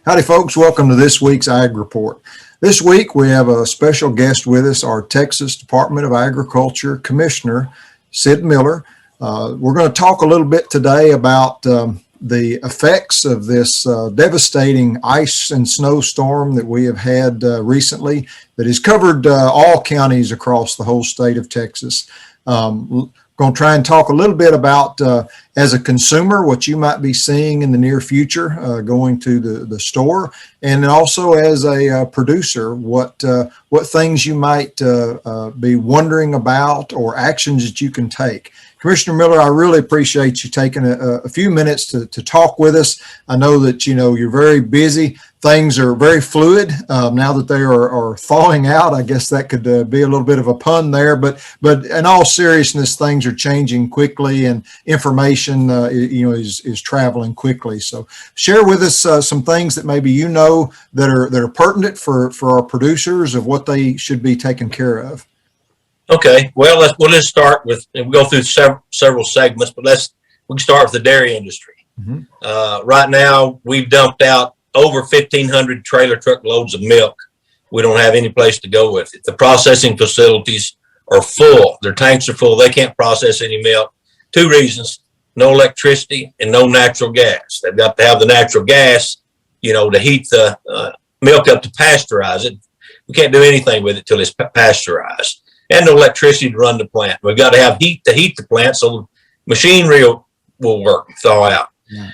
Howdy, folks. Welcome to this week's Ag Report. This week, we have a special guest with us, our Texas Department of Agriculture Commissioner, Sid Miller. We're going to talk a little bit today about the effects of this devastating ice and snowstorm that we have had recently that has covered all counties across the whole state of Texas. Going to try and talk a little bit about, as a consumer, what you might be seeing in the near future going to the store, and then also as a producer, what things you might be wondering about or actions that you can take. Commissioner Miller, I really appreciate you taking a few minutes to talk with us. I know that you're very busy. Things are very fluid now that they are thawing out. I guess that could be a little bit of a pun there, but in all seriousness, things are changing quickly, and information is traveling quickly. So share with us some things that maybe that are pertinent for our producers of what they should be taking care of. Okay, well, let's start with, and we'll go through several segments, but we can start with the dairy industry. Mm-hmm. Right now, we've dumped out over 1,500 trailer truck loads of milk. We don't have any place to go with it. The processing facilities are full. Their tanks are full. They can't process any milk. Two reasons: no electricity and no natural gas. They've got to have the natural gas, to heat the milk up to pasteurize it. We can't do anything with it till it's pasteurized. And no electricity to run the plant. We've got to have heat to heat the plant so the machinery will work, thaw out. Yeah.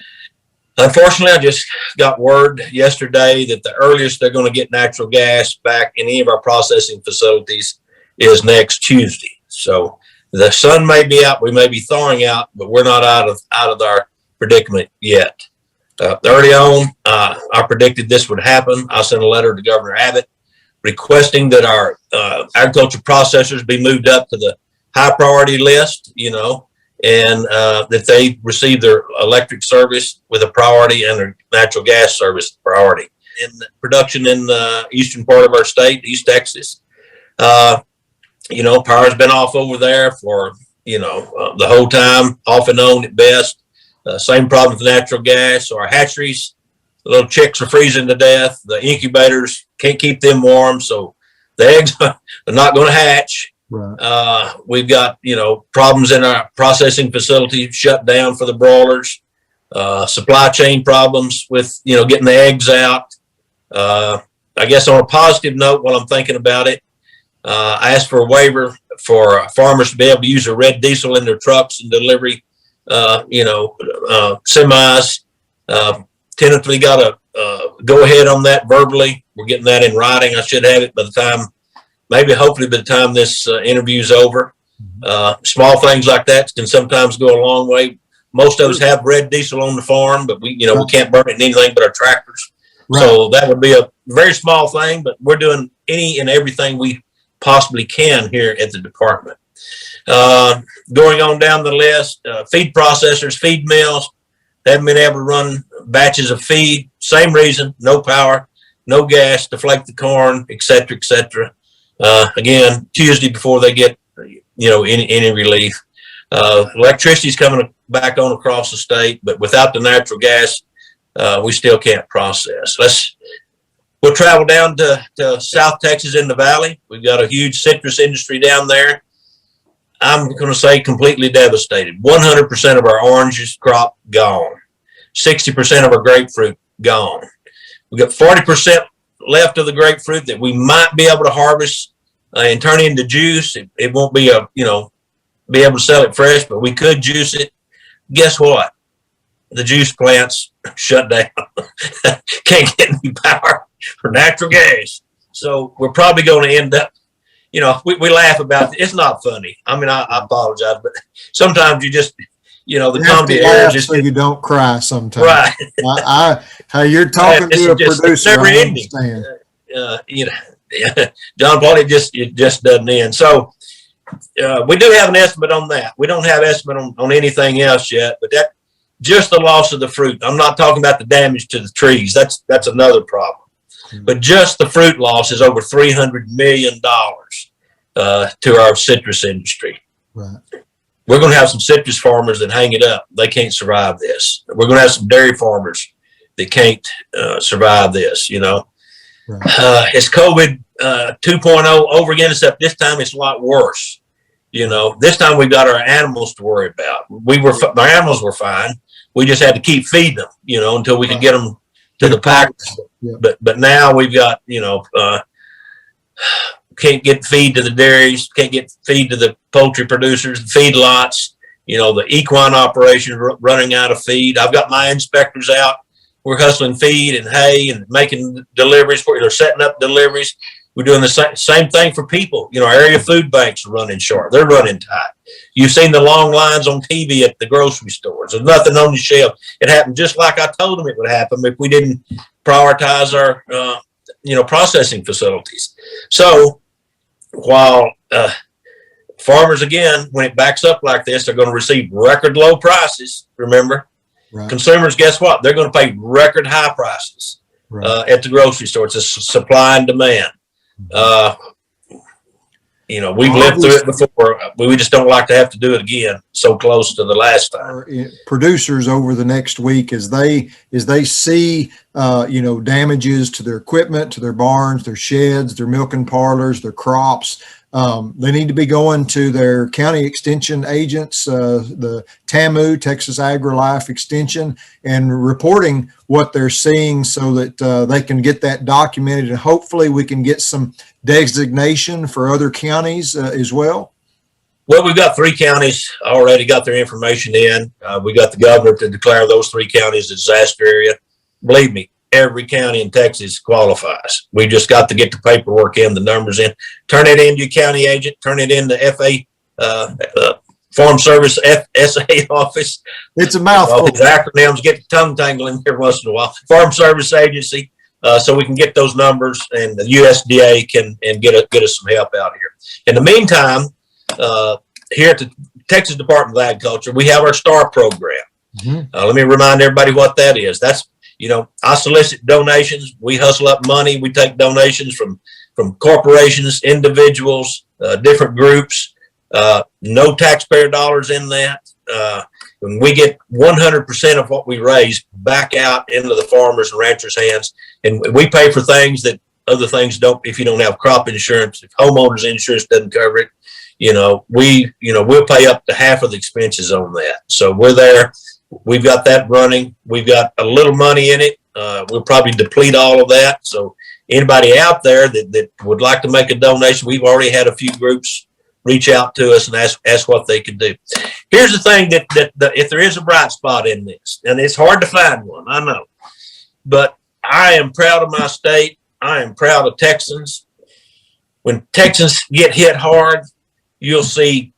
Unfortunately, I just got word yesterday that the earliest they're going to get natural gas back in any of our processing facilities is next Tuesday. So the sun may be out, we may be thawing out, but we're not out of our predicament yet. Early on, I predicted this would happen. I sent a letter to Governor Abbott requesting that our agriculture processors be moved up to the high priority list, and that they receive their electric service with a priority and their natural gas service priority. In the production in the eastern part of our state, East Texas, power's been off over there for, the whole time, off and on at best. Same problem with natural gas. So our hatcheries, the little chicks are freezing to death. The incubators can't keep them warm, so the eggs are not going to hatch. Right. We've got, problems in our processing facility shut down for the broilers, supply chain problems with, getting the eggs out. I guess on a positive note, while I'm thinking about it, I asked for a waiver for farmers to be able to use a red diesel in their trucks and delivery, semis. Tentatively got a go ahead on that verbally. We're getting that in writing. I should have it by the time, hopefully by the time this interview's over. Small things like that can sometimes go a long way. Most of us have red diesel on the farm, but we can't burn it in anything but our tractors. Right. So that would be a very small thing, but we're doing any and everything we possibly can here at the department. Going on down the list, feed processors, feed mills, they haven't been able to run batches of feed. Same reason: no power, no gas to flake the corn, et cetera, et cetera. Again, Tuesday before they get, any relief. Electricity's coming back on across the state, but without the natural gas, we still can't process. We'll travel down to South Texas in the valley. We've got a huge citrus industry down there. I'm going to say completely devastated. 100% of our oranges crop gone. 60% of our grapefruit gone. We've got 40% left of the grapefruit that we might be able to harvest and turn into juice. It won't be be able to sell it fresh, but we could juice it. Guess what? The juice plants shut down. Can't get any power for natural gas. So we're probably going to end up, we laugh about it. It's not funny. I mean, I apologize, but sometimes you just, the comedy air just so you don't cry sometimes. Right. You're talking to a producer. Never ending. John Paul, it just doesn't end. So we do have an estimate on that. We don't have an estimate on anything else yet, but that just the loss of the fruit. I'm not talking about the damage to the trees. That's another problem. But just the fruit loss is over $300 million to our citrus industry. Right. We're going to have some citrus farmers that hang it up. They can't survive this. We're going to have some dairy farmers that can't survive this. Right. It's COVID 2.0 over again, except this time it's a lot worse. This time we got our animals to worry about. Our animals were fine. We just had to keep feeding them, until we could get them to the packers. Yeah. But now we've got, can't get feed to the dairies, can't get feed to the poultry producers, feed lots, the equine operation running out of feed. I've got my inspectors out. We're hustling feed and hay and making deliveries they're setting up deliveries. We're doing the same thing for people. Our area food banks are running short. They're running tight. You've seen the long lines on TV at the grocery stores. There's nothing on the shelf. It happened just like I told them it would happen if we didn't prioritize our, processing facilities. So while farmers, again, when it backs up like this, they're going to receive record low prices. Remember, Right. Consumers, guess what? They're going to pay record high prices Right. at the grocery store. It's a supply and demand. We've lived through it before. We just don't like to have to do it again so close to the last time. Producers over the next week, as they see damages to their equipment, to their barns, their sheds, their milking parlors, their crops, they need to be going to their county extension agents, the TAMU, Texas Agri-Life Extension, and reporting what they're seeing so that they can get that documented, and hopefully we can get some designation for other counties as well. Well, we've got 3 counties already got their information in. We got the governor to declare those 3 counties a disaster area. Believe me, every county in Texas qualifies. We just got to get the paperwork in, the numbers in, turn it into your county agent, turn it into FA, Farm Service FSA office. It's a mouthful. These acronyms get the tongue tangling here once in a while. Farm Service Agency, so we can get those numbers, and the USDA can get us some help out here. In the meantime, here at the Texas Department of Agriculture, we have our STAR program. Mm-hmm. Let me remind everybody what that is. That's, I solicit donations. We hustle up money. We take donations from corporations, individuals, different groups. No taxpayer dollars in that. When we get 100% of what we raise back out into the farmers and ranchers' hands, and we pay for things that other things don't. If you don't have crop insurance, if homeowners insurance doesn't cover it, we'll pay up to half of the expenses on that. So we're there. We've got that running. We've got a little money in it. We'll probably deplete all of that. So anybody out there that would like to make a donation, we've already had a few groups reach out to us and ask what they could do. Here's the thing that if there is a bright spot in this, and it's hard to find one, I know, but I am proud of my state. I am proud of Texans. When Texans get hit hard, you'll see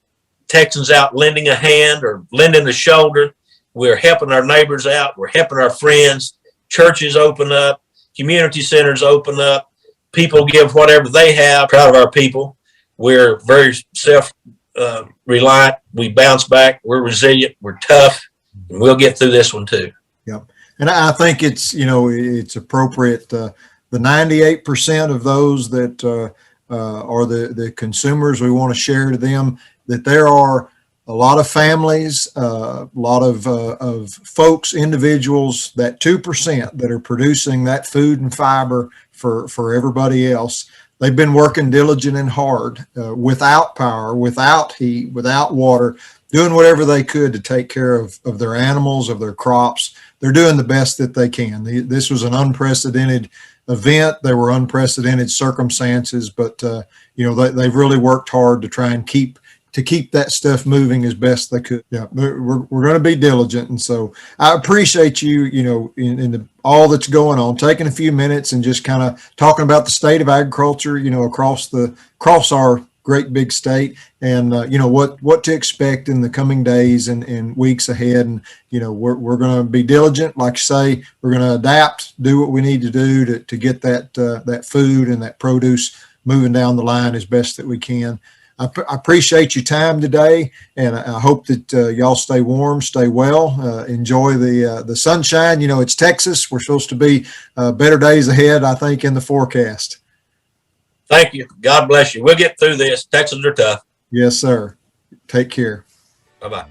Texans out lending a hand or lending a shoulder. We're helping our neighbors out. We're helping our friends. Churches open up. Community centers open up. People give whatever they have. Proud of our people. We're very self-reliant. We bounce back. We're resilient. We're tough. And we'll get through this one too. Yep. And I think it's, it's appropriate. The 98% of those that are the consumers, we want to share to them that there are a lot of families, a lot of folks, individuals, that 2% that are producing that food and fiber for everybody else. They've been working diligent and hard, without power, without heat, without water, doing whatever they could to take care of their animals, of their crops. They're doing the best that they can. This was an unprecedented event. There were unprecedented circumstances, but they've really worked hard to try and keep that stuff moving as best they could. Yeah, we're going to be diligent, and so I appreciate you, in all that's going on, taking a few minutes and just kind of talking about the state of agriculture, across our great big state, and what to expect in the coming days and weeks ahead. And we're going to be diligent, like I say, we're going to adapt, do what we need to do to get that food and that produce moving down the line as best that we can. I appreciate your time today, and I hope that y'all stay warm, stay well, enjoy the sunshine. It's Texas. We're supposed to be better days ahead, I think, in the forecast. Thank you. God bless you. We'll get through this. Texans are tough. Yes, sir. Take care. Bye-bye.